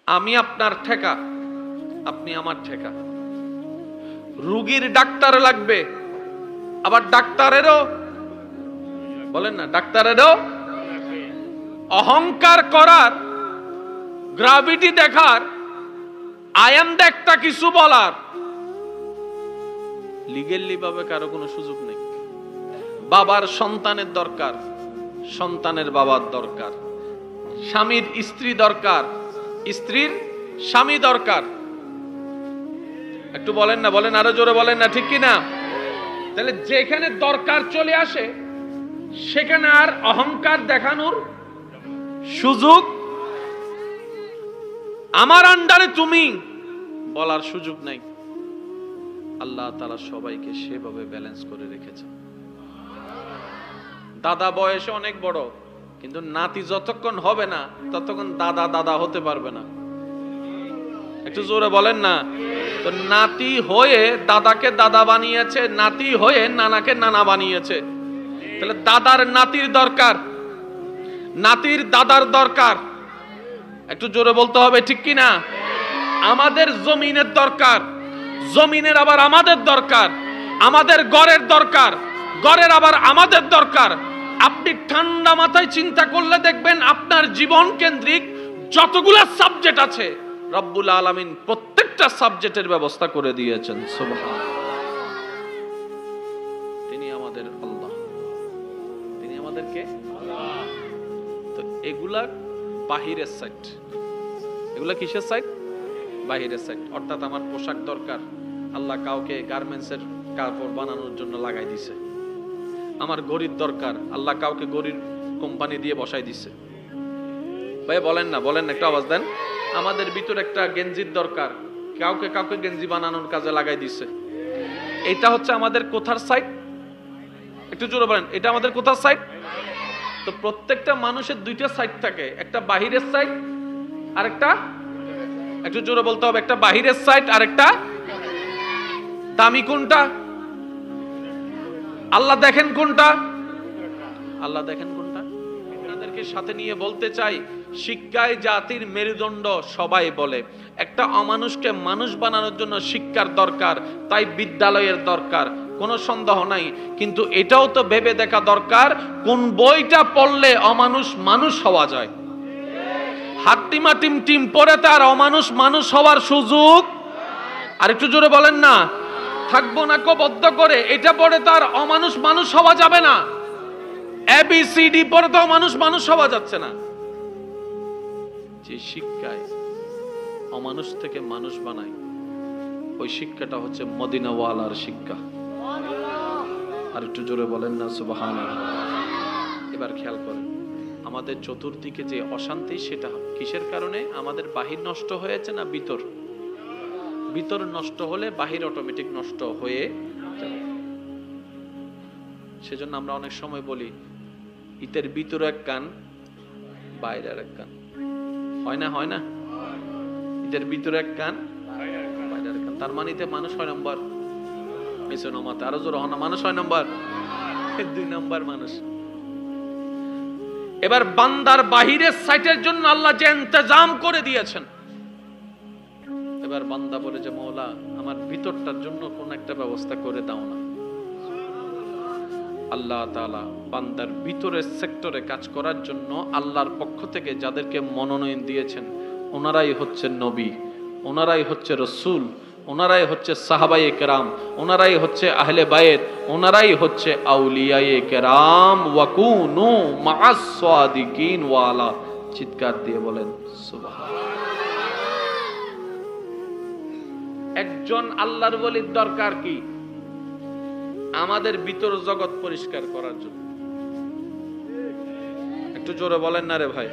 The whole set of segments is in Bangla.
আমি আপনার ঠেকা, আপনি আমার ঠেকা। রোগীর ডাক্তার লাগবে, আবার ডাক্তারেরও বলেন না, ডাক্তারেরও অহংকার করার, গ্রাভিটি দেখার, আয়ান দেখতা কিছু বলার লিগেলি ভাবে কারো কোনো সুযোগ নেই। বাবার সন্তানের দরকার, সন্তানের বাবার দরকার, স্বামীর স্ত্রী দরকার, স্ত্রীর স্বামী দরকার। একটু বলেন না, বলেন আরো জোরে বলেন না, ঠিক কি না? তাহলে যেখানে দরকার চলে আসে সেখানে আর অহংকার দেখানোর সুযোগ, আমার আন্ডারে তুমি বলার সুযোগ নাই। আল্লাহ তাআলা সবাইকে সেভাবে ব্যালেন্স করে রেখেছে। দাদা বয়সে অনেক বড়, কিন্তু নাতি যতক্ষণ হবে না ততক্ষণ দাদা দাদা হতে পারবে না। একটু জোরে বলেন না। তো নাতি হয়ে দাদাকে দাদা বানিয়েছে, নাতি হয়ে নানাকে নানা বানিয়েছে। তাহলে দাদার নাতির দরকার, নাতির দাদার দরকার। একটু জোরে বলতে হবে, ঠিক কি না? আমাদের জমিনের দরকার, জমিনের আবার আমাদের দরকার, আমাদের গড়ের দরকার, গড়ের আবার আমাদের দরকার। আপনি ঠান্ডা মাথায় চিন্তা করলে দেখবেন আপনার জীবন কেন্দ্রিক যতগুলো সাবজেক্ট আছে রব্বুল আলামিন প্রত্যেকটা সাবজেক্টের ব্যবস্থা করে দিয়েছেন। সুবহানাল্লাহ। তিনি আমাদের আল্লাহ, তিনি আমাদেরকে আল্লাহ। তো এগুলা বাহিরের সাইড, এগুলা কিসের সাইড? বাহিরের সাইড। অর্থাৎ আমার পোশাক দরকার, আল্লাহ কাউকে গার্মেন্টসের কাপড় বানানোর জন্য লাগাই দিছে। আমার গড়ির দরকার, আল্লাহ কাউকে গড়ির কোম্পানি দিয়ে বসাই দিছে। ভাই বলেন না, বলেন না, একটু আওয়াজ দেন। আমাদের ভিতর একটা গেঞ্জির দরকার, কাউকে কাউকে গেঞ্জি বানানোর কাজে লাগাই দিছে। এটা হচ্ছে আমাদের কোথার সাইড? একটু জোরে বলেন, এটা আমাদের কোথার সাইড? তো প্রত্যেকটা মানুষের দুইটা সাইড থাকে, একটা বাহিরের সাইড আর একটা, একটু জোরে বলতে হবে, একটা বাহিরের সাইড আর একটা দামি কোনটা? আল্লাহ দেখেন কোনটা? আল্লাহ দেখেন কোনটা? আপনাদেরকে সাথে নিয়ে বলতে চাই, শিক্ষায় জাতির মেরুদণ্ড সবাই বলে। একটা অমানুষকে মানুষ বানানোর জন্য শিক্ষার দরকার, তাই বিদ্যালয়ের দরকার, কোনো সন্দেহ নাই। কিন্তু এটাও তো ভেবে দেখা দরকার কোন বইটা পড়লে অমানুষ মানুষ হওয়া যায়। হাট্টিমা টিম টিম পড়ে তার অমানুষ মানুষ হওয়ার সুযোগ, আর একটু জোরে বলেন না, থাকবো না বদ্ধ করে এটা পড়ে তার অমানুষ মানুষ হওয়া যাবে না। এবিসিডি পড়ে তো মানুষ মানুষ হওয়া যাচ্ছে না। যে শিক্ষায় অমানুষ থেকে মানুষ বানায়, ওই শিক্ষাটা হচ্ছে মদিনাওয়ালার শিক্ষা। আর একটু জোরে বলেন না সুবহানাল্লাহ। এবার খেয়াল করেন, আমাদের চতুর্দিকে যে অশান্তি, সেটা কিসের কারণে? আমাদের বাহির নষ্ট হয়েছে না ভিতর? ভিতর নষ্ট হলে বাহির অটোমেটিক নষ্ট হয়ে যাবে। সেজন্য আমরা অনেক সময় বলি ইতের ভিতরে এক কান, বাইরের এক কান। হয় না? হয় না? ইতের ভিতরে এক কান, বাইরের এক কান। তার মানে মানুষ 6 নম্বর, আরো জোর হয় না, মানুষ 6 নম্বর, 2 নম্বর মানুষ। এবার বান্দার বাহিরের সাইটের জন্য আল্লাহ যে ইন্তজাম করে দিয়েছেন, এবার বান্দা বলে যে মওলা আমার ভিতরটার জন্য কোন একটা ব্যবস্থা করে দাও না। আল্লাহ তাআলা বান্দার ভিতরের সেক্টরে কাজ করার জন্য আল্লাহর পক্ষ থেকে যাদেরকে মনোনয়ন দিয়েছেন, ওনারাই হচ্ছে নবী, ওনারাই হচ্ছে রাসূল, ওনারাই হচ্ছে সাহাবায়ে কেরাম, ওনারাই হচ্ছে আহলে বায়েত, ওনারাই হচ্ছে আউলিয়ায়ে কেরাম। ওয়াকুনু মা'আস সাদিকিন ওয়ালা। চিৎকার দিয়ে বলেন সুবহানাল্লাহ। একজন আল্লাহর ওলির দরকার কি? আমাদের ভিতর জগৎ পরিষ্কার করার জন্য। একটু জোরে বলেন না রে ভাই।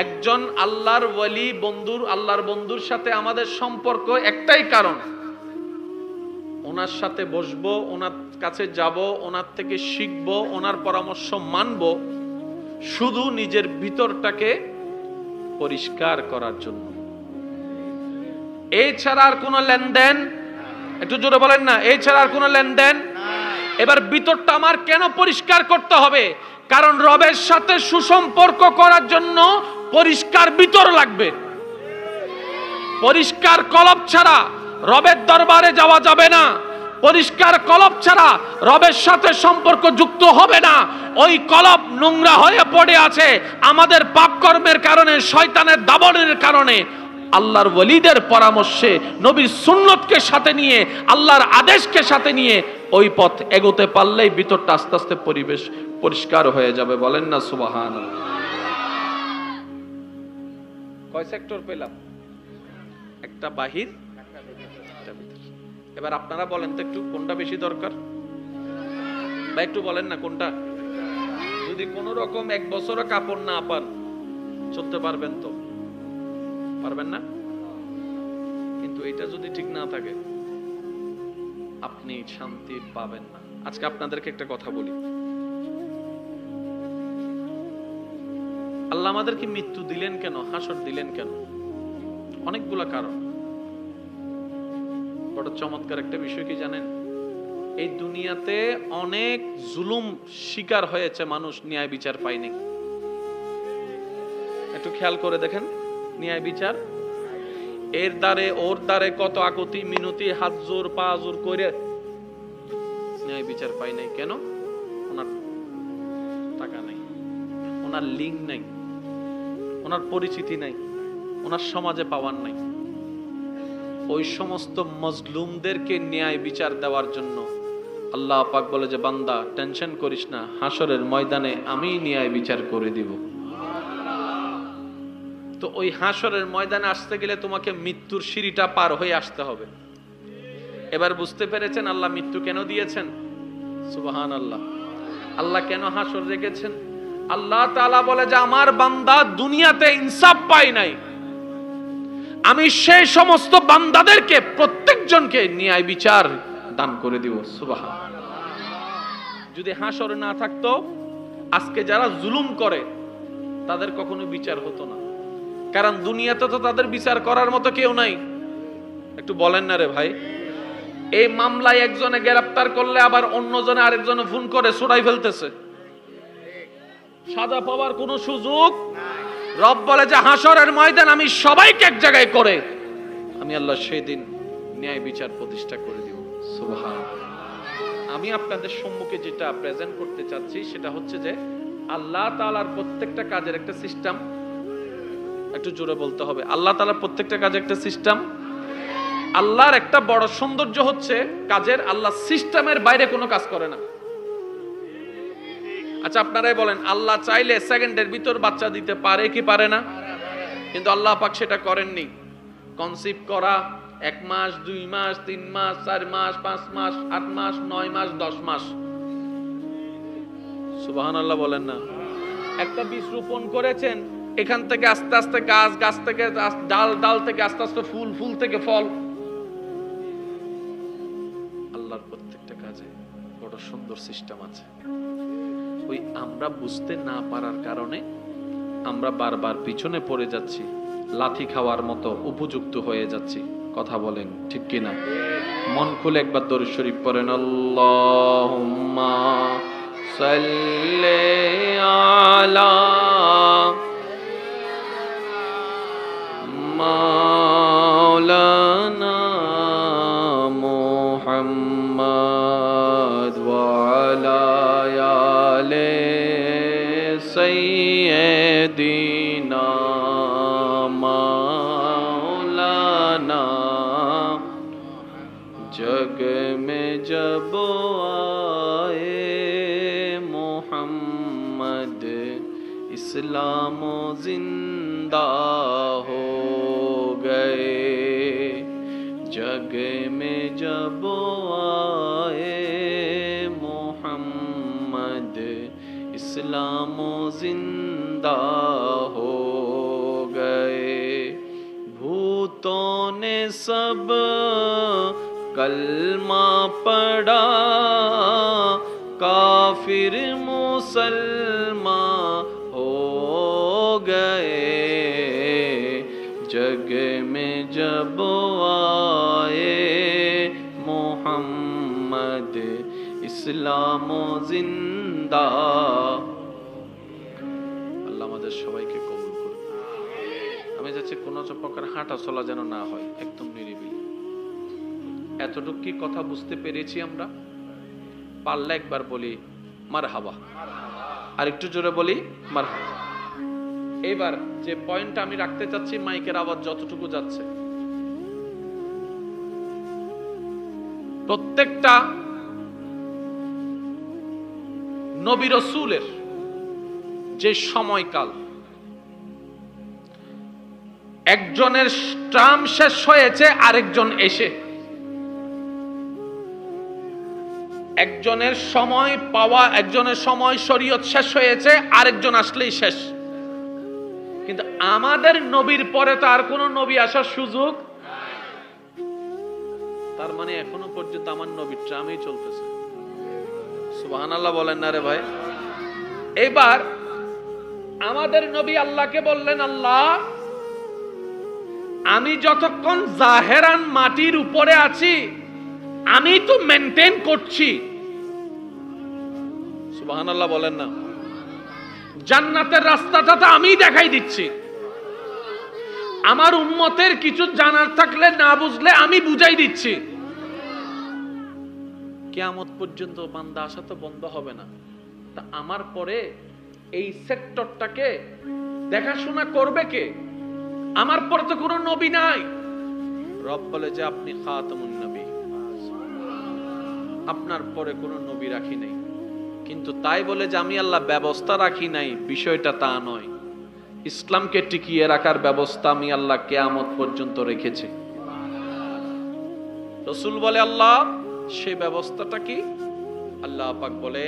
একজন আল্লাহর ওলি বন্ধুর, আল্লাহর বন্ধুর সাথে আমাদের সম্পর্ক একটাই কারণ, ওনার সাথে বসবো, ওনার কাছে যাব, ওনার থেকে শিখবো, ওনার পরামর্শ মানবো, শুধু নিজের ভিতরটাকে পরিষ্কার করার জন্য। এই ছাড়া আর কোনো লেনদেন, একটু জোরে বলেন না, এই ছাড়া আর কোনো লেনদেন। এবার ভিতরটা আমার কেন পরিষ্কার করতে হবে? কারণ রবের সাথে সুসম্পর্ক করার জন্য পরিষ্কার ভিতর লাগবে। পরিষ্কার কলব ছাড়া রবের দরবারে যাওয়া যাবে না। পরিষ্কার কলব ছাড়া রবের সাথে সম্পর্ক যুক্ত হবে না। ওই কলব নোংরা হয়ে পড়ে আছে আমাদের পাপ কর্মের কারণে, শয়তানের দাবনের কারণে। আল্লাহর ওয়ালিদের পরামর্শে, নবীর সুন্নতকে সাথে নিয়ে, আল্লাহর আদেশকে সাথে নিয়ে ওই পথ এগোতে পারলেই ভিতরটা আস্তে আস্তে পরিবেশ পরিষ্কার হয়ে যাবে। বলেন না সুবহানাল্লাহ। কয় সেক্টর পেলাম? একটা বাহির, একটা ভিতর। এবার আপনারা বলেন তো একটু কোনটা বেশি দরকার, বা একটু বলেন না কোনটা? যদি কোন রকম এক বছরও কাপড় না পান চলতে পারবেন তো? পারবেন না। কিন্তু এটা যদি ঠিক না থাকে আপনি শান্তি পাবেন না। আজকে আপনাদেরকে একটা কথা বলি, আল্লাহ আমাদেরকে মৃত্যু দিলেন কেন, হাসর দিলেন কেন? অনেকগুলা কারণ। বড় চমৎকার একটা বিষয় কি জানেন? এই দুনিয়াতে অনেক জুলুম শিকার হয়েছে মানুষ, ন্যায় বিচার পায়নি। একটু খেয়াল করে দেখেন, ন্যায় বিচার এর দ্বারে ওর দ্বারে কত আকুতি মিনতি, হাত জোর পা জোর করে ন্যায় বিচার পাই নাই। কেন? ওনার টাকা নাই, ওনার লিঙ্ক নাই, ওনার পরিচিতি নাই, ওনার সমাজে পাওয়ার নাই। ওই সমস্ত মজলুমদেরকে ন্যায় বিচার দেওয়ার জন্য আল্লাহ পাক বলে যে বান্দা টেনশন করিস না, হাসরের ময়দানে আমি ন্যায় বিচার করে দিব। তো ওই হাসরের ময়দানে আসতে গেলে তোমাকে মৃত্যুর সিঁড়িটা পার হয়ে আসতে হবে। এবার বুঝতে পেরেছেন আল্লাহ মৃত্যু কেন দিয়েছেন? সুবহানাল্লাহ। আল্লাহ কেন হাসর রেখেছেন? আল্লাহ তাআলা বলে যে আমার বান্দা দুনিয়াতে ইনসাফ পায় নাই, আমি সেই সমস্ত বান্দাদেরকে প্রত্যেকজনকে ন্যায় বিচার দান করে দিব। সুবহানাল্লাহ। যদি হাসর না থাকতো আজকে যারা জুলুম করে তাদের কখনো বিচার হতো না, কারণ দুনিয়াতে তো তাদের বিচার করার মতো কেউ নাই। একটু বলেন না রে ভাই। এই মামলায় একজনে গ্রেফতার করলে আবার অন্যজনে আরেকজনে ফোন করে ছুড়াই ফেলতেছে, সাজা পাওয়ার কোনো সুযোগ নাই। রব বলে যে হাসরের ময়দান আমি সবাইকে এক জায়গায় করে আমি আল্লাহ সেই দিন ন্যায় বিচার প্রতিষ্ঠা করে দিব। সুবহানাল্লাহ। আমি আপনাদের সম্মুখে যেটা প্রেজেন্ট করতে চাচ্ছি সেটা হচ্ছে যে আল্লাহ তাআলার প্রত্যেকটা কাজের একটা সিস্টেম। একটু জোরে বলতে হবে, আল্লাহ তাআলার প্রত্যেকটা কাজে একটা সিস্টেম। আল্লাহর একটা বড় সৌন্দর্য হচ্ছে কাজের, আল্লাহ সিস্টেমের বাইরে কোনো কাজ করে না। আচ্ছা আপনারাই বলেন, আল্লাহ চাইলে সেকেন্ডের ভিতর বাচ্চা দিতে পারে কি পারে না? কিন্তু আল্লাহ পাক সেটা করেননি। কনসিভ করা 1 মাস, 2 মাস, 3 মাস, 4 মাস, 5 মাস, 8 মাস, 9 মাস, 10 মাস। সুবহানাল্লাহ বলেন না। একটা বীজ রোপণ করেছেন, এখান থেকে আস্তে আস্তে গাছ, গাছ থেকে ডাল, ডাল থেকে আস্তে আস্তে ফুল, ফুল থেকে ফল। আল্লাহর প্রত্যেকটা কাজে বড় সুন্দর সিস্টেম আছে। ওই আমরা বুঝতে না পারার কারণে আমরা বারবার পিছনে পড়ে যাচ্ছি, লাথি খাওয়ার মতো উপযুক্ত হয়ে যাচ্ছি। কথা বলেন ঠিক কিনা? মন খুলে একবার দরুদ শরীফ পড়েন, আল্লাহুম্মা সাল্লি আলা মাওলানা মুহাম্মদ ওয়া আলা আলি সাইয়্যিদিনা মাওলানা। जग में जब आए मोहम्मद इस्लाम जिंदा हो गए। जग में जब आए मोहम्मद इस्लाम जिंदा हो गए। भूतों ने सब कलमा पढ़ा, काफिर मुसलमान हो गए। जग में जब आए मोहम्मद इस्लाम जिंदा। আল্লাহ আমাদের সবাইকে কবুল করুন। আমি যাচ্ছে, কোনো প্রকার হাঁটা চলা যেন না হয়, একদম নিরিবিলি। এতটুকু কি কথা বুঝতে পেরেছি আমরা? পারলে একবার বলি মারহাবা, আর একটু জোরে বলি মারহাবা। এবার যে পয়েন্টটা আমি রাখতে চাচ্ছি, মাইকের আওয়াজ যতটুকু যাচ্ছে, প্রত্যেকটা নবী রাসূলের যে সময়কাল, একজনের টার্ম শেষ হয়েছে, আরেকজন এসে, একজনের সময় পাওয়া, একজনের সময় শরীয়ত শেষ হয়েছে, আরেকজন আসলেই শেষ। কিন্তু আমাদের নবীর পরে তো আর কোন নবী আসার সুযোগ। তার মানে এখনো পর্যন্ত আমার নবীর ট্রামই চলতেছে। সুবহানাল্লাহ বলেন না রে ভাই? এবার আমাদের নবী আল্লাহকে বললেন, আল্লাহ আমি যতক্ষণ জাহেরান মাটির উপরে আছি আমি তো মেনটেন করছি। সুবহানাল্লাহ বলেন না? জান্নাতের রাস্তাটা তো আমি দেখাই দিচ্ছি। আমার উম্মতের কিছু জানার থাকলে, না বুঝলে আমি বুঝাই দিচ্ছি। কিয়ামত পর্যন্ত বান্দা আসা তো বন্ধ হবে না। তা আমার পরে এই সেক্টরটাকে দেখাশোনা করবে কে? আমার পরে তো কোনো নবী নাই। রব বলে যে আপনি খাতামুন নবী, আপনার পরে কোনো নবী রাখি নাই। কিন্তু তাই বলে যে আমি আল্লাহ ব্যবস্থা রাখি নাই, বিষয়টা তা নয়। ইসলামকে টিকিয়ে রাখার ব্যবস্থা আমি আল্লাহ কিয়ামত পর্যন্ত রেখেছি। রাসূল বলে, আল্লাহ সেই ব্যবস্থাটা কি? আল্লাহ পাক বলে,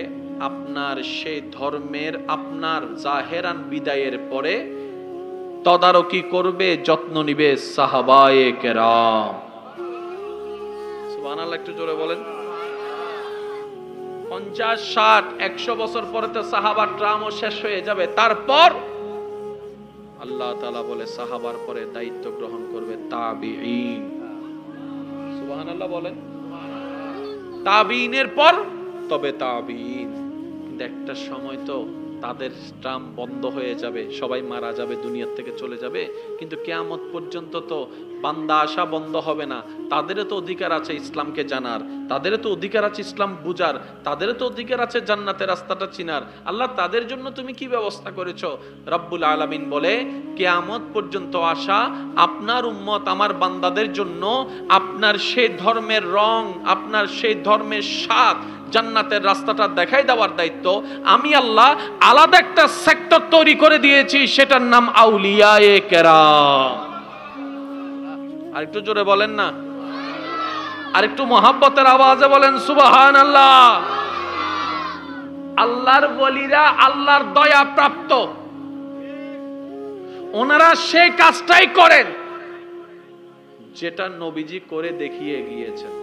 আপনার সেই ধর্মের আপনার জাহেরান বিদায়ের পরে তদারকি করবে, যত্ন নিবে সাহাবায়ে কেরাম। সুবহানাল্লাহ, একটু জোরে বলেন। 50, 60, 100 বছর পরে তো সাহাবার ট্রামও শেষ হয়ে যাবে। তারপর আল্লাহ তাআলা বলে সাহাবার পরে দায়িত্ব গ্রহণ করবে তাবিঈন। সুবহানাল্লাহ বলেন। তাবিঈনের পর তবে তাবিঈন। কিন্তু একটা সময় তো তাদের ট্রাম বন্ধ হয়ে যাবে, সবাই মারা যাবে, দুনিয়া থেকে চলে যাবে। কিন্তু কিয়ামত পর্যন্ত তো বান্দা আসা বন্ধ হবে না। তাদেরও তো অধিকার আছে ইসলামকে জানার, তাদেরও তো অধিকার আছে ইসলাম বুঝার, তাদেরও তো অধিকার আছে জান্নাতের রাস্তাটা চিনার। আল্লাহ তাদের জন্য তুমি কি ব্যবস্থা করেছো? রব্বুল আলামিন বলে, কিয়ামত পর্যন্ত আসা আপনার উম্মত আমার বান্দাদের জন্য আপনার সেই ধর্মের রং, আপনার সেই ধর্মের স্বাদ, জান্নাতের রাস্তাটা দেখাই দেওয়ার দায়িত্ব আমি আল্লাহ আলাদা একটা সেক্টর তৈরি করে দিয়েছি, সেটার নাম আউলিয়ায়ে কেরাম। আরেকটু জোরে বলেন না? আরেকটু মহাব্বতের আওয়াজে বলেন সুবহানাল্লাহ। আল্লাহর ওলিরা আল্লাহর দয়া প্রাপ্ত, ওনারা সেই কাজটাই করেন যেটা নবীজি করে দেখিয়ে গিয়েছেন।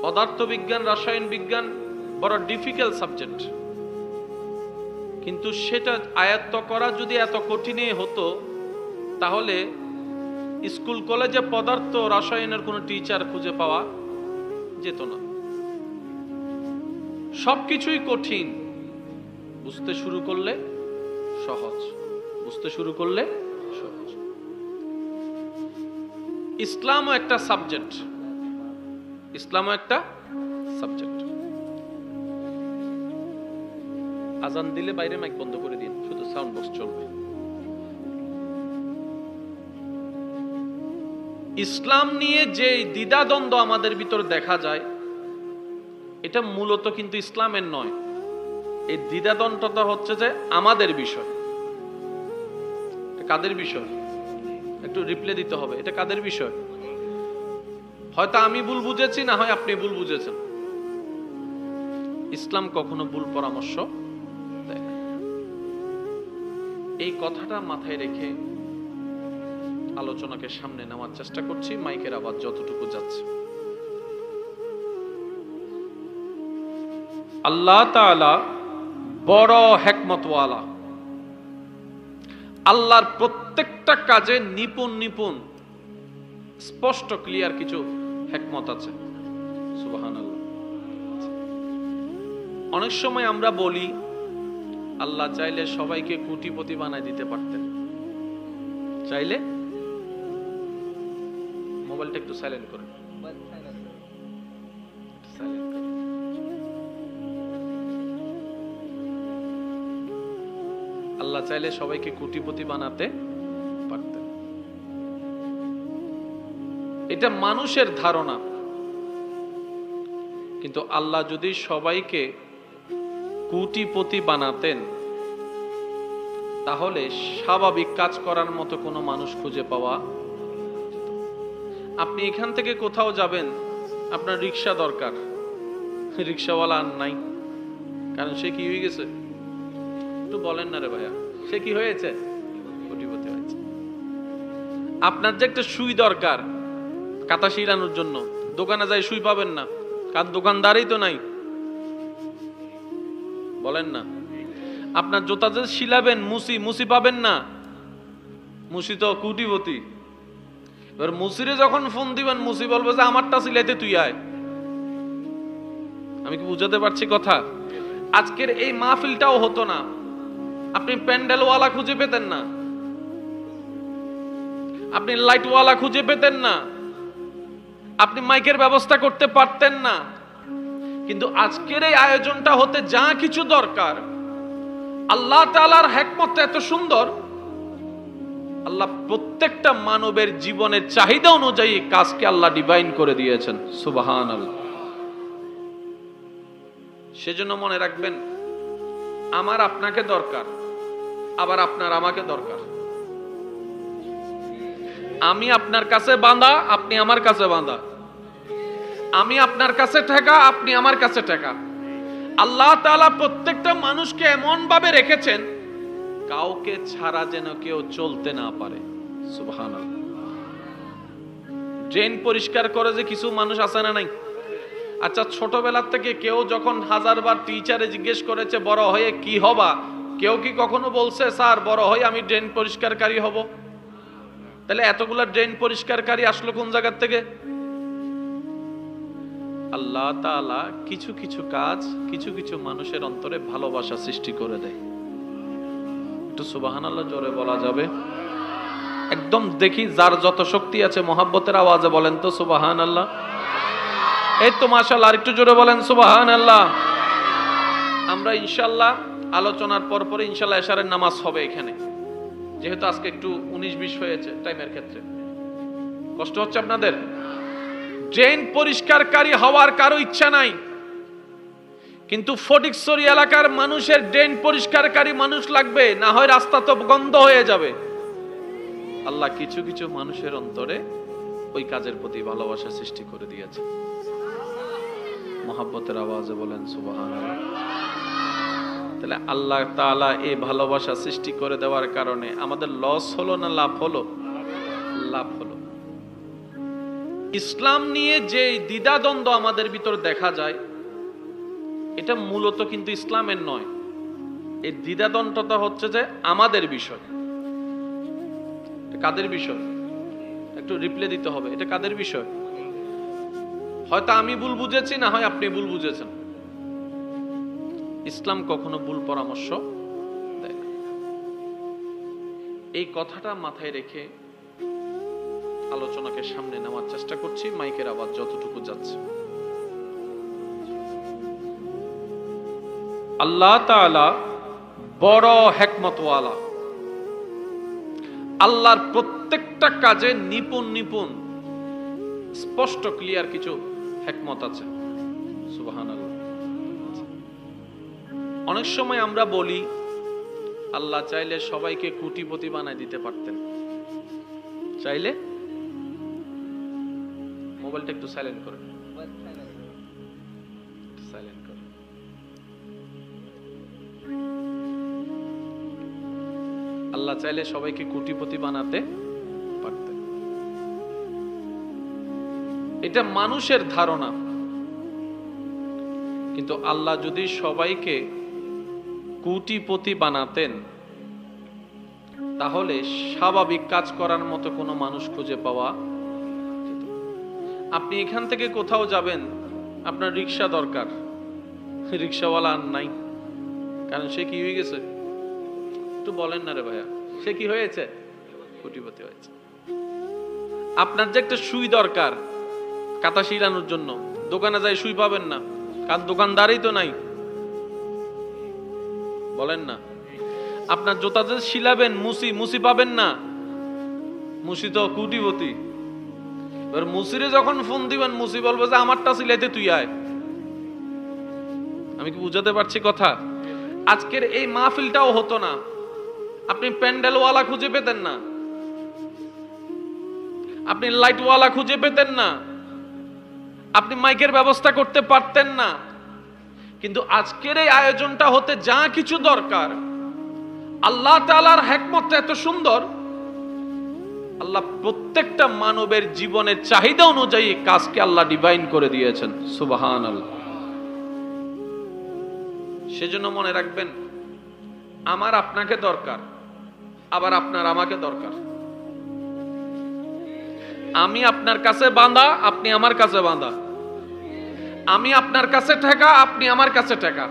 পদার্থবিজ্ঞান, রসায়ন বিজ্ঞান বড় ডিফিকাল্ট সাবজেক্ট, কিন্তু সেটা আয়ত্ত করা যদি এত কঠিনই হতো তাহলে স্কুল কলেজে পদার্থ রসায়নের কোনো টিচার খুঁজে পাওয়া যেত না। সবকিছুই কঠিন, বুঝতে শুরু করলে সহজ, বুঝতে শুরু করলে সহজ। ইসলামও একটা সাবজেক্ট, ইসলামও একটা সাবজেক্ট। আজান দিলে বাইরে মাইক বন্ধ করে দিন, শুধু সাউন্ড বক্স চলবে। ইসলাম নিয়ে যে দ্বিধাদ্বন্দ্ব আমাদের ভিতর দেখা যায়, এটা মূলত কিন্তু ইসলামের নয়। এই দ্বিধাদ্বন্দ্বটা হচ্ছে যে আমাদের বিষয়। কাদের বিষয়? একটু রিপ্লে দিতে হবে। এটা কাদের বিষয়? হয়তো আমি ভুল বুঝেছি, না হয় আপনি ভুল বুঝেছেন। ইসলাম কখনো ভুল পরামর্শ দেয় না। এই কথাটা মাথায় রেখে আলোচনাকে সামনে নেওয়ার চেষ্টা করছি, মাইকের আওয়াজ যতটুকু যাচ্ছে। আল্লাহ তাআলা বড় হিকমতওয়ালা। আল্লাহর প্রত্যেকটা কাজে নিপুণ নিপুণ স্পষ্ট ক্লিয়ার কিছু হিকমত আছে। সুবহানাল্লাহ। অনেক সময় আমরা বলি আল্লাহ চাইলে সবাইকে কোটিপতি বানায় দিতে পারতেন, চাইলে মোবাইলটা একটু সাইলেন্ট করেন। আল্লাহ চাইলে সবাইকে কোটিপতি বানাতে পারতেন। এটা মানুষের ধারণা, কিন্তু আল্লাহ যদি সবাইকে কোটিপতি বানাতেন তাহলে স্বাভাবিক কাজ করার মতো কোনো মানুষ খুঁজে পাওয়া। আপনি এখান থেকে কোথাও যাবেন, আপনার রিক্সা দরকার, রিক্সাওয়ালা আর নাই, কারণ সে কি হয়ে গেছে? একটু বলেন না রে ভাইয়া, সে কি হয়েছে? কোটিপতি হয়েছে। আপনার যে একটা সুই দরকার কাঁথা শিরানোর জন্য, দোকানে যাই সুই পাবেন না, কারণ দোকানদারই তো নাই। বলেন না। আপনার জুতা যে শিলাবেন, মুসি পাবেন না, মুসি তো কোটিপতি। এবার মুসিরে যখন ফোন দিবেন, মুসি বলবে যে আমারটা সিলাইতে তুই আয়। আমি কি বুঝাতে পারছি কথা? আজকের এই মাহফিলটাও হতো না, আপনি প্যান্ডেলওয়ালা খুঁজে পেতেন না, আপনি লাইটওয়ালা খুঁজে পেতেন না, আপনি মাইকের ব্যবস্থা করতে পারতেন না। কিন্তু আজকের এই আয়োজনটা হতে যা কিছু দরকার, আল্লাহ তাআলার হিকমত এত সুন্দর, আল্লাহ প্রত্যেকটা মানবের জীবনের চাহিদা অনুযায়ী কাজকে আল্লাহ ডিভাইন করে দিয়েছেন। সুবহানাল্লাহ। সেজন্য মনে রাখবেন, আমার আপনাকে দরকার, আবার আপনার আমাকে দরকার। আমি আপনার কাছে বাঁধা, আপনি আমার কাছে বাঁধা। আমি আপনার কাছে ঠেকা, আপনি আমার কাছে ঠেকা। আল্লাহ তাআলা প্রত্যেকটা মানুষকে এমন ভাবে রেখেছেন, কাউকে ছাড়া যেন কেউ চলতে না পারে। সুবহানাল্লাহ। ড্রেন পরিষ্কার করে যে কিছু মানুষ আছে না নাই? আচ্ছা, ছোটবেলার থেকে কেউ যখন 1000 বার টিচারে জিজ্ঞেস করেছে বড় হয়ে কি হবা, কেউ কি কখনো বলছে স্যার বড় হয়ে আমি ড্রেন পরিষ্কারকারী হব? তাহলে এতগুলা ড্রেন পরিষ্কারকারী আসলো কোন জায়গা থেকে? আল্লাহ তাআলা কিছু কিছু কাজ কিছু কিছু মানুষের অন্তরে ভালোবাসা সৃষ্টি করে দেয়। একটু সুবহানাল্লাহ জোরে বলা যাবে? একদম দেখি যার যত শক্তি আছে মহব্বতের আওয়াজে বলেন তো সুবহানাল্লাহ। এই তো মাশাআল্লাহ, আর একটু জোরে বলেন সুবহানাল্লাহ। আমরা ইনশাআল্লাহ আলোচনার পর পরে ইনশাআল্লাহ এশারের নামাজ হবে এখানে, যেহেতু আজকে একটু 19-20 হয়েছে টাইমের ক্ষেত্রে। কষ্ট হচ্ছে আপনাদের? ড্রেন পরিষ্কারকারী হওয়ার কারো ইচ্ছা নাই, কিন্তু ফটিকছড়ি এলাকার মানুষের ড্রেন পরিষ্কারকারী মানুষ লাগবে, না হয় রাস্তা তো গন্ধ হয়ে যাবে। আল্লাহ কিছু কিছু মানুষের অন্তরে ওই কাজের প্রতি ভালোবাসা সৃষ্টি করে দিয়েছে। মহব্বতের আওয়াজে বলেন সুবহানাল্লাহ। তাহলে আল্লাহ তাআলা এই ভালোবাসা সৃষ্টি করে দেওয়ার কারণে আমাদের লস হলো না লাভ হলো? লাভ হলো। ইসলাম নিয়ে যে দ্বিধাদ্বন্দ্ব আমাদের ভিতর দেখা যায়, এটা মূলত কিন্তু ইসলামের নয়। এই দ্বিধাদ্বন্দ্বটা হচ্ছে যে আমাদের বিষয়। কাদের বিষয়? একটু রিপ্লাই দিতে হবে। এটা কাদের বিষয়? হয়তো আমি ভুল বুঝেছি, না হয় আপনি ভুল বুঝেছেন। ইসলাম কখনো ভুল পরামর্শ দেয় না। এই কথাটা মাথায় রেখে আলোচনাকে সামনে নেওয়ার চেষ্টা করছি, মাইকের আওয়াজ যতটুকু যাচ্ছে। আল্লাহ তাআলা বড় হিকমতওয়ালা। আল্লাহর প্রত্যেকটা কাজে নিপুণ নিপুণ স্পষ্ট ক্লিয়ার কিছু হিকমত আছে। সুবহানাল্লাহ। অনেক সময় আমরা বলি আল্লাহ চাইলে সবাইকে কোটিপতি বানায় দিতে পারতেন। চাইলে মোবাইলটা একটু সাইলেন্ট করেন, সাইলেন্ট করেন। আল্লাহ চাইলে সবাইকে কোটিপতি বানাতে পারতেন। এটা মানুষের ধারণা, কিন্তু আল্লাহ যদি সবাইকে কোটিপতি বানাতেন তাহলে স্বাভাবিক কাজ করার মতো কোনো মানুষ খুঁজে পাওয়া যেত। আপনি এখান থেকে কোথাও যাবেন, আপনার রিক্সা দরকার, রিক্সাওয়ালা আর নাই, কারণ সে কি হয়ে গেছে? একটু বলেন না রে ভাইয়া, সে কি হয়েছে? কোটিপতি হয়েছে। আপনার যে একটা সুই দরকার কাঁথা শিলানোর জন্য, দোকানে যাই সুই পাবেন না, কারণ দোকানদারই তো নাই, বলেন না। আপনার জুতা যে শিলাবেন মুসি পাবেন না, মুসি তো কোটিপতি। এবার মুসিরে যখন ফোন দিবেন, মুসি বলবে যে আমারটা সিলাইতে তুই আয়। আমি কি বুঝাতে পারছি কথা? আজকের এই মাহফিলটাও হতো না, আপনি প্যান্ডেলওয়ালা খুঁজে পেতেন না, আপনি লাইটওয়ালা খুঁজে পেতেন না, আপনি মাইকের ব্যবস্থা করতে পারতেন না। কিন্তু আজকের এই আয়োজনটা হতে যা কিছু দরকার, আল্লাহ তাআলার হিকমত এত সুন্দর, আল্লাহ প্রত্যেকটা মানবের জীবনের চাহিদা অনুযায়ী কাজকে আল্লাহ ডিভাইন করে দিয়েছেন। সুবহানাল্লাহ। সেজন্য মনে রাখবেন, আমার আপনাকে দরকার, আবার আপনার আমাকে দরকার। আমি আপনার কাছে বাঁধা, আপনি আমার কাছে বাঁধা। আমি আপনার কাছে ঠেকা, আপনি আমার কাছে ঠেকা।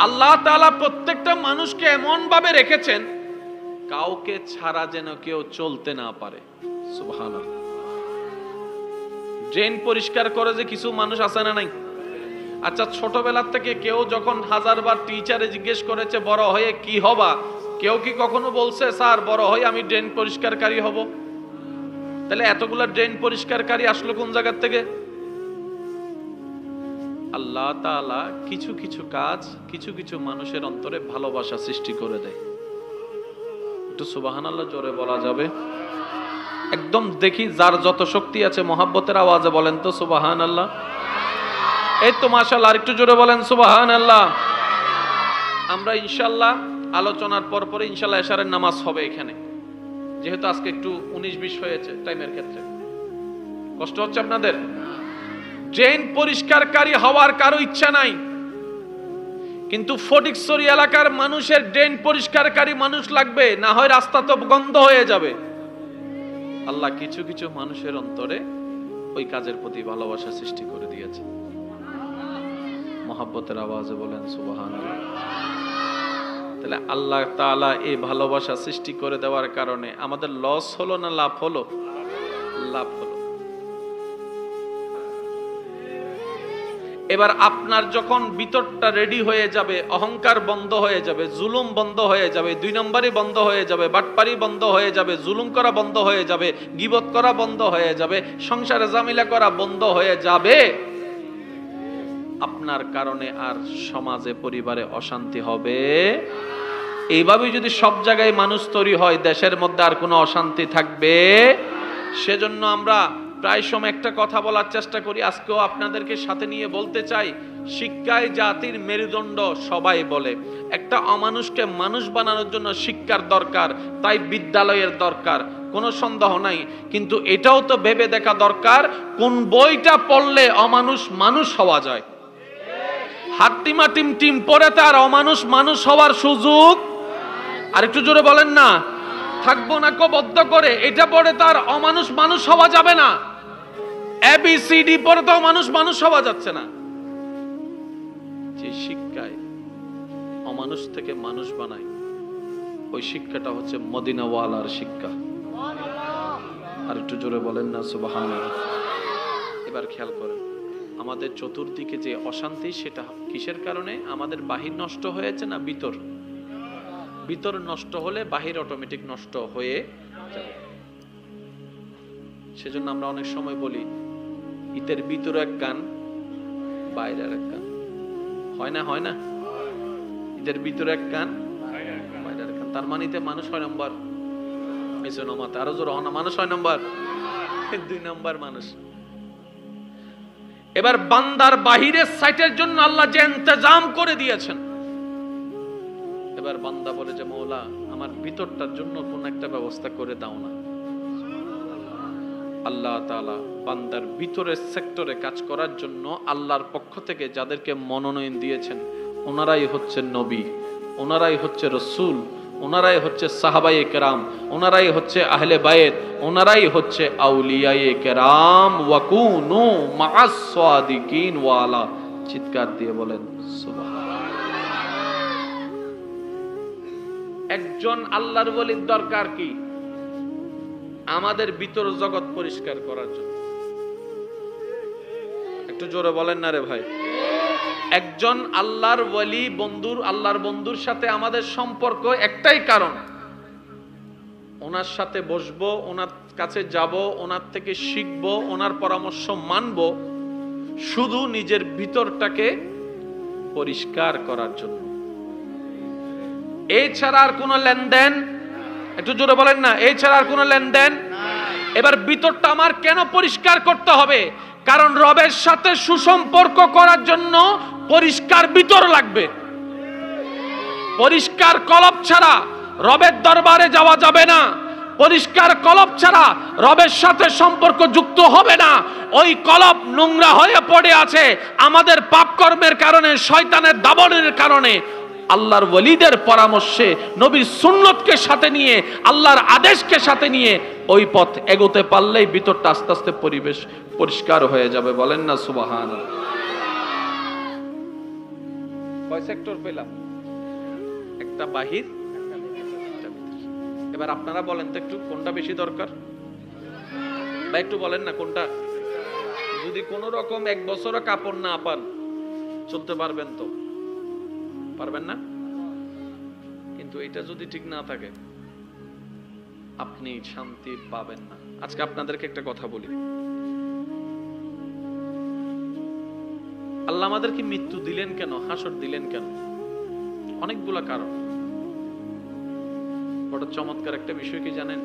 আল্লাহ তাআলা প্রত্যেকটা মানুষকে এমন ভাবে রেখেছেন, কাউকে ছাড়া যেন কেউ চলতে না পারে। সুবহানাল্লাহ। ড্রেন পরিষ্কার করে যে কিছু মানুষ আছে না নাই? আচ্ছা, ছোটবেলা থেকে কেউ যখন হাজারবার টিচারে জিজ্ঞেস করেছে বড় হয়ে কি হবা, কেউ কি কখনো বলছে স্যার বড় হয়ে আমি ড্রেন পরিষ্কারকারী হব? তাহলে এতগুলা ড্রেন পরিষ্কারকারী আসলো কোন জায়গা থেকে? আল্লাহ তাআলা কিছু কিছু কাজ কিছু কিছু মানুষের অন্তরে ভালোবাসা সৃষ্টি করে দেয়। একটু সুবহানাল্লাহ জোরে বলা যাবে? একদম দেখি যার যত শক্তি আছে মহাব্বতের আওয়াজে বলেন তো সুবহানাল্লাহ। এই তো মাশাআল্লাহ, আরেকটু জোরে বলেন সুবহানাল্লাহ। আমরা ইনশাআল্লাহ আলোচনার পর পরে ইনশাআল্লাহ এশারের নামাজ হবে এখানে, যেহেতু আজকে একটু 19-20 হয়েছে টাইমের ক্ষেত্রে। কষ্ট হচ্ছে আপনাদের? ড্রেন পরিষ্কারকারী হওয়ার কারো ইচ্ছা নাই, কিন্তু ফটিকছড়ি এলাকার মানুষের ড্রেন পরিষ্কারকারী মানুষ লাগবে, না হয় রাস্তা তো গন্ধ হয়ে যাবে। আল্লাহ কিছু কিছু মানুষের অন্তরে ওই কাজের প্রতি ভালোবাসা সৃষ্টি করে দিয়েছে। মহাব্বতের আওয়াজে বলেন সুবহানাল্লাহ। তাহলে আল্লাহ তাআলা এই ভালোবাসা সৃষ্টি করে দেওয়ার কারণে আমাদের লস হলো না লাভ হলো? লাভ হলো। এবার আপনার যখন ভিতরটা রেডি হয়ে যাবে, অহংকার বন্ধ হয়ে যাবে, জুলুম বন্ধ হয়ে যাবে, 2 নম্বরই বন্ধ হয়ে যাবে, বাটপারি বন্ধ হয়ে যাবে, জুলুম করা বন্ধ হয়ে যাবে, গীবত করা বন্ধ হয়ে যাবে, সংসারে ঝামেলা করা বন্ধ হয়ে যাবে, আপনার কারণে আর সমাজে পরিবারে অশান্তি হবে। এইভাবে যদি সব জায়গায় মানুষ তৈরি হয়, দেশের মধ্যে আর কোনো অশান্তি থাকবে? সেজন্য আমরা প্রায় সময় একটা কথা বলার চেষ্টা করি, আজকেও আপনাদেরকে সাথে নিয়ে বলতে চাই, শিক্ষাই জাতির মেরুদণ্ড সবাই বলে। একটা অমানুষকে মানুষ বানানোর জন্য শিক্ষার দরকার, তাই বিদ্যালয়ের দরকার, কোনো সন্দেহ নাই। কিন্তু এটাও তো ভেবে দেখা দরকার, কোন বইটা পড়লে অমানুষ মানুষ হওয়া যায়। হাট্টিমা টিম টিম পড়ে তার অমানুষ মানুষ হওয়ার সুযোগ, আর একটু জোরে বলেন না, থাকবো না কবদ্ধ করে, এটা পড়ে তার অমানুষ মানুষ হওয়া যাবে না। ABCD পড়ে তো মানুষ মানুষ হওয়া যাচ্ছে না। যে শিক্ষায় অমানুষ থেকে মানুষ বানায়, ওই শিক্ষাটা হচ্ছে মদিনাওয়ালার শিক্ষা। আর একটু জোরে বলেন না সুবহানাল্লাহ। এবার খেয়াল করেন, আমাদের চতুর্দিকে যে অশান্তি, সেটা কিসের কারণে? আমাদের বাহির নষ্ট হয়েছে না ভিতর? ভিতর নষ্ট হলে বাহির অটোমেটিক নষ্ট হয়ে যাবে। সেজন্য আমরা অনেক সময় বলি, ইতের ভিতর এক গান বাইরের এক গান। হয় না? হয় না? ইতের ভিতর এক গান বাইরের এক গান। তার মানে মানুষ 6 নম্বর, আরো জোর হনা, মানুষ 6 নম্বর, 2 নম্বর মানুষ। এবার বান্দার বাহিরের সাইটের জন্য আল্লাহ যে ইন্তজাম করে দিয়েছেন, এবার বান্দা বলে যে মওলা আমার ভিতরটার জন্য কোন একটা ব্যবস্থা করে দাও না। আল্লাহ তাআলা বান্দার ভিতরের সেক্টরে কাজ করার জন্য আল্লাহর পক্ষ থেকে যাদেরকে মনোনয়ন দিয়েছেন, ওনারাই হচ্ছে নবী, ওনারাই হচ্ছে রাসূল, ওনারাই হচ্ছে সাহাবায়ে কেরাম, ওনারাই হচ্ছে আহলে বায়েত, ওনারাই হচ্ছে আউলিয়ায়ে কেরাম। ওয়াকুনু মাআস সাদিকিন ওয়ালা। চিৎকার দিয়ে বলেন সুবহানাল্লাহ। একজন আল্লাহর ওলির দরকার কি? আমাদের ভিতর জগৎ পরিষ্কার করার জন্য। একটু জোরে বলেন না রে ভাই। একজন আল্লাহর ওয়ালি বন্ধুর, আল্লাহর বন্ধুর সাথে আমাদের সম্পর্ক একটাই কারণ, ওনার সাথে বসবো, ওনার কাছে যাব, ওনার থেকে শিখবো, ওনার পরামর্শ মানবো, শুধু নিজের ভিতরটাকে পরিষ্কার করার জন্য। এই ছাড়া আর কোনো লেনদেন, একটু জোরে বলেন না, এই ছাড়া আর কোনো লেনদেন। এবার ভিতরটা আমার কেন পরিষ্কার করতে হবে? কারণ রবের সাথে সুসম্পর্ক করার জন্য পরিষ্কার ভিতর লাগবে। পরিষ্কার কলব ছাড়া রবের দরবারে যাওয়া যাবে না। পরিষ্কার কলব ছাড়া রবের সাথে সম্পর্ক যুক্ত হবে না। ওই কলব নোংরা হয়ে পড়ে আছে আমাদের পাপ কর্মের কারণে, শয়তানের দাবনের কারণে। আল্লাহর ওয়ালিদের পরামর্শে, নবীর সুন্নতকে সাথে নিয়ে, আল্লাহর আদেশকে সাথে নিয়ে ওই পথ এগোতে পারলেই ভিতরটা আস্তে আস্তে পরিবেশ পরিষ্কার হয়ে যাবে। বলেন না সুবহানাল্লাহ। কয় সেক্টর পেলাম? একটা বাহির, একটা ভিতর। এবার আপনারা বলেন তো একটু কোনটা বেশি দরকার, বা একটু বলেন না কোনটা? যদি কোনো রকম এক বছরও কাপড় না পান, চলতে পারবেন তো? পারবেন না। কিন্তু এটা যদি ঠিক না থাকে, আপনি শান্তি পাবেন না। আজকে আপনাদেরকে একটা কথা বলি, আল্লাহ আমাদেরকে মৃত্যু দিলেন কেন, হাসর দিলেন কেন? অনেকগুলা কারণ। বড় চমৎকার একটা বিষয় কি জানেন?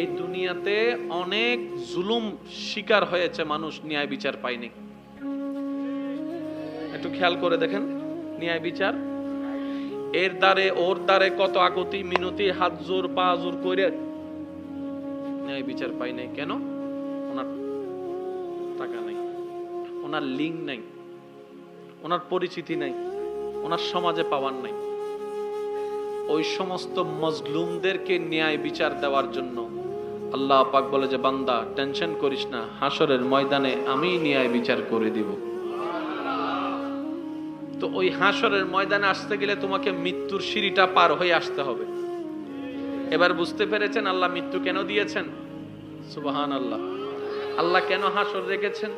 এই দুনিয়াতে অনেক জুলুম শিকার হয়েছে মানুষ, ন্যায় বিচার পায়নি। একটু খেয়াল করে দেখেন, ন্যায় বিচার এর দ্বারে ওর দ্বারে কত আকুতি মিনতি, হাত জোর পা জোর করে ন্যায় বিচার পাই নাই। কেন? ওনার টাকা নাই, ওনার লিঙ্ক নাই, ওনার পরিচিতি নাই, ওনার সমাজে পাওয়ার নাই। ওই সমস্ত মজলুমদেরকে ন্যায় বিচার দেওয়ার জন্য আল্লাহ পাক বলে যে, বান্দা টেনশন করিস না, হাসরের ময়দানে আমি ন্যায় বিচার করে দিব। তো ওই হাসরের ময়দানে আসতে গেলে তোমাকে মৃত্যুর সিঁড়িটা পার হয়ে আসতে হবে। এবার বুঝতে পেরেছেন আল্লাহ মৃত্যু কেন দিয়েছেন? সুবহানাল্লাহ। আল্লাহ কেন হাসর রেখেছেন?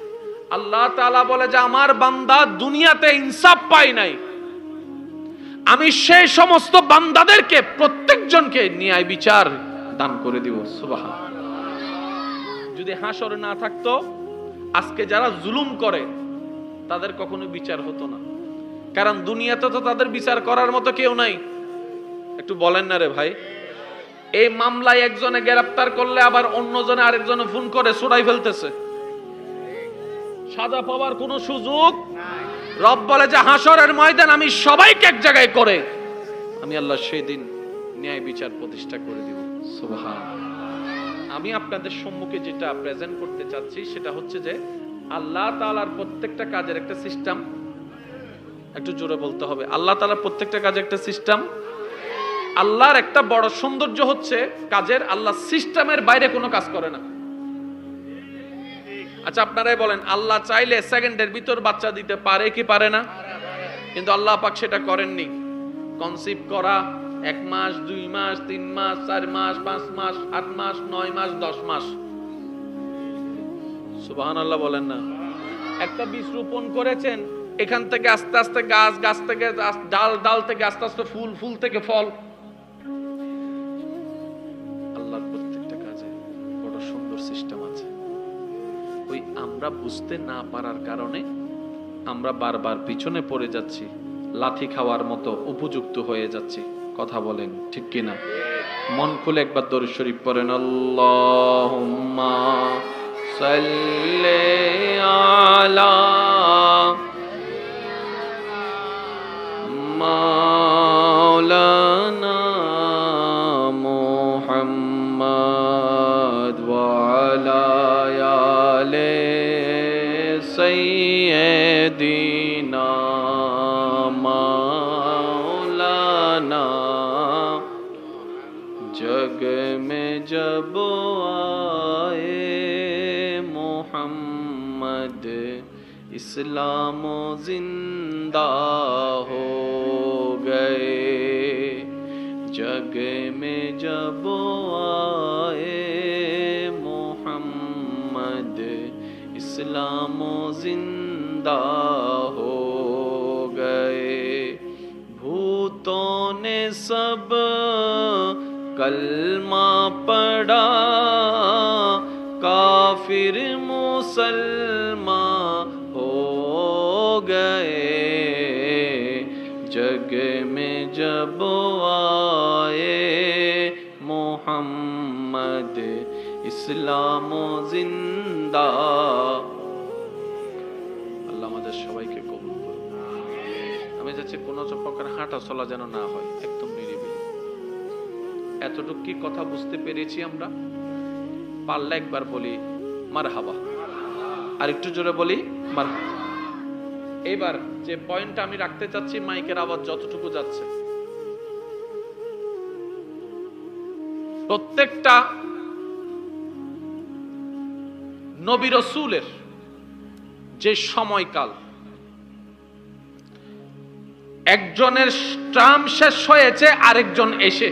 আল্লাহ তাআলা বলে যে, আমার বান্দা দুনিয়াতে ইনসাফ পায় নাই, আমি সেই সমস্ত বান্দাদেরকে প্রত্যেকজনকে ন্যায় বিচার দান করে দিব। সুবহানাল্লাহ। যদি হাসর না থাকতো, আজকে যারা জুলুম করে তাদের কখনো বিচার হতো না। কারণ দুনিয়াতে তো তাদের বিচার করার মতো কেউ নাই। একটু বলেন না রে ভাই। এই মামলায় একজনে গ্রেফতার করলে আবার অন্যজনে আরেকজনে ফোন করে ছুড়াই ফেলতেছে, সাজা পাওয়ার কোনো সুযোগ নাই। রব বলে যে, হাসরের ময়দান আমি সবাইকে এক জায়গায় করে আমি আল্লাহ সেই দিন ন্যায় বিচার প্রতিষ্ঠা করে দিব। সুবহানাল্লাহ। আমি আপনাদের সম্মুখে যেটা প্রেজেন্ট করতে চাচ্ছি সেটা হচ্ছে যে, আল্লাহ তাআলার প্রত্যেকটা কাজের একটা সিস্টেম। একটু জোরে বলতে হবে, আল্লাহ তাআলার প্রত্যেকটা কাজে একটা সিস্টেম। আল্লাহর একটা বড় সৌন্দর্য হচ্ছে কাজের, আল্লাহ সিস্টেমের বাইরে কোনো কাজ করে না। আচ্ছা আপনারাই বলেন, আল্লাহ চাইলে সেকেন্ডের ভিতর বাচ্চা দিতে পারে কি পারে না? কিন্তু আল্লাহ পাক সেটা করেননি। কনসিভ করা 1 মাস, 2 মাস, 3 মাস, 4 মাস, 5 মাস, 8 মাস, 9 মাস, 10 মাস। সুবহানাল্লাহ বলেন না। একটা বীজ রোপণ করেছেন, এখান থেকে আস্তে আস্তে গাছ, গাছ থেকে ডাল, ডাল থেকে আস্তে আস্তে ফুল, ফুল থেকে ফল। আল্লাহর প্রত্যেকটা কাজে বড় সুন্দর সিস্টেম আছে। ওই আমরা বুঝতে না পারার কারণে আমরা বারবার পিছনে পড়ে যাচ্ছি, লাথি খাওয়ার মতো উপযুক্ত হয়ে যাচ্ছি। কথা বলেন ঠিক কিনা? মন খুলে একবার দরুদ শরীফ পড়েন। আল্লাহুম্মা সাল্লি আলা মাওলানা মুহাম্মদ ওয়া আলা আলি সাইয়্যিদিনা মাওলানা। जग में जब आए मोहम्मद, इस्लाम जिंदा हो गए। जग में जब आए इस्लाम जिंदा हो गए, भूतों ने सब कलमा पढ़ा, काफिर मुसलमान हो गए, जग में जब आए मोहम्मद इस्लाम जिंदा। আল্লাহ আমাদের সবাইকে কবুল করুন। আমি যাচ্ছি কোনো প্রকার হাঁটা চলা যেন না হয়, একদম নিরিবিলি। এতটুকু কি কথা বুঝতে পেরেছি আমরা? পারলে একবার বলি মারহাবা, আর একটু জোরে বলি মারহাবা। এবার যে পয়েন্টটা আমি রাখতে চাচ্ছি, মাইকের আওয়াজ যতটুকু যাচ্ছে, প্রত্যেকটা নবী রাসূলের যে সময়কাল, একজনের টার্ম শেষ হয়েছে আরেকজন এসে,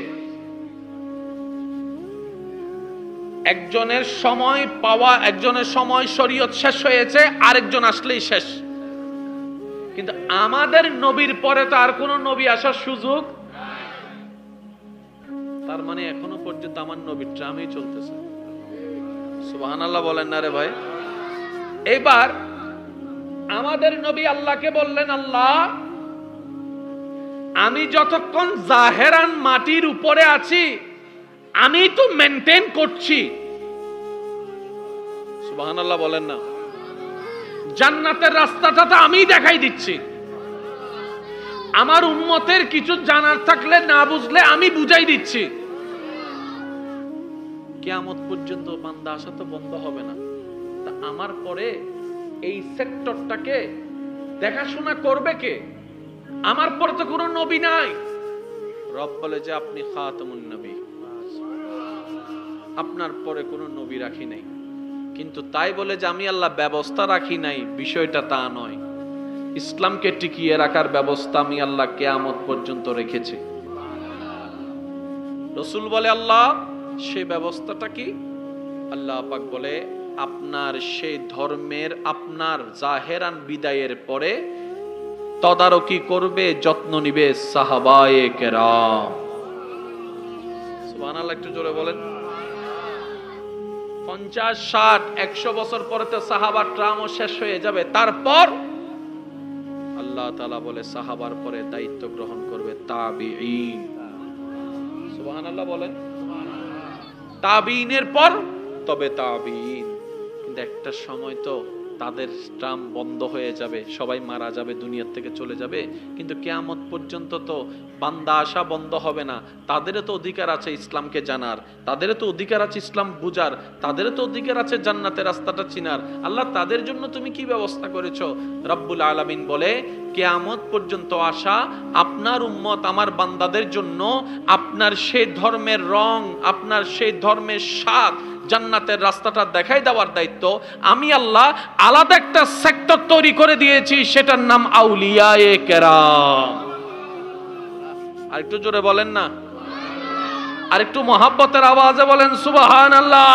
একজনের সময় পাওয়া, একজনের সময় শরীয়ত শেষ হয়েছে আরেকজন আসলেই শেষ। কিন্তু আমাদের নবীর পরে তো আর কোন নবী আসার সুযোগ, তার মানে এখনো পর্যন্ত আমার নবীর টার্মই চলতেছে। সুবহানাল্লাহ বলেন না রে ভাই? এবার আমাদের নবী আল্লাহকে বললেন, আল্লাহ আমি যতক্ষণ জাহেরান মাটির উপরে আছি আমি তো মেনটেন করছি। সুবহানাল্লাহ বলেন না? জান্নাতের রাস্তাটা তো আমি দেখাই দিচ্ছি। আমার উম্মতের কিছু জানার থাকলে না বুঝলে আমি বুঝাই দিচ্ছি। কিয়ামত পর্যন্ত বান্দা আসা তো বন্ধ হবে না। তা আমার পরে এই সেক্টরটাকে দেখাশোনা করবে কে? আমার পরে তো কোনো নবী নাই। রব বলে যে আপনি খাতামুন নবী, আপনার পরে কোনো নবী রাখি নাই। কিন্তু তাই বলে যে আমি আল্লাহ ব্যবস্থা রাখি নাই, বিষয়টা তা নয়। ইসলামকে টিকিয়ে রাখার ব্যবস্থা আমি আল্লাহ কিয়ামত পর্যন্ত রেখেছি। রাসূল বলে আল্লাহ সেই ব্যবস্থাটা কি? আল্লাহ পাক বলে আপনার সেই ধর্মের আপনার জাহেরান বিদায়ের পরে তদারকি করবে, যত্ন নিবে সাহাবায়ে কেরাম। সুবহানাল্লাহ, একটু জোরে বলেন। 50, 60, 100 বছর পরে তো সাহাবার ট্রামও শেষ হয়ে যাবে। তারপর আল্লাহ তাআলা বলে সাহাবার পরে দায়িত্ব গ্রহণ করবে তাবিঈন। সুবহানাল্লাহ বলেন। তাবিঈনের পর তবে তাবিঈন। কিন্তু একটা সময় তো তাদের ট্রাম বন্ধ হয়ে যাবে, সবাই মারা যাবে, দুনিয়া থেকে চলে যাবে। কিন্তু কিয়ামত পর্যন্ত তো বান্দা আসা বন্ধ হবে না। তাদেরও তো অধিকার আছে ইসলামকে জানার, তাদেরও তো অধিকার আছে ইসলাম বুঝার, তাদেরও তো অধিকার আছে জান্নাতের রাস্তাটা চিনার। আল্লাহ তাদের জন্য তুমি কি ব্যবস্থা করেছো? রব্বুল আলামিন বলে কিয়ামত পর্যন্ত আসা আপনার উম্মত আমার বান্দাদের জন্য আপনার সেই ধর্মের রং, আপনার সেই ধর্মের স্বাদ, জান্নাতের রাস্তাটা দেখাই দেওয়ার দায়িত্ব আমি আল্লাহ আলাদা একটা সেক্টর তৈরি করে দিয়েছি, সেটার নাম আউলিয়ায়ে কেরাম। আরেকটু জোরে বলেন না, আরেকটু মহাব্বতের আওয়াজে বলেন সুবহানাল্লাহ।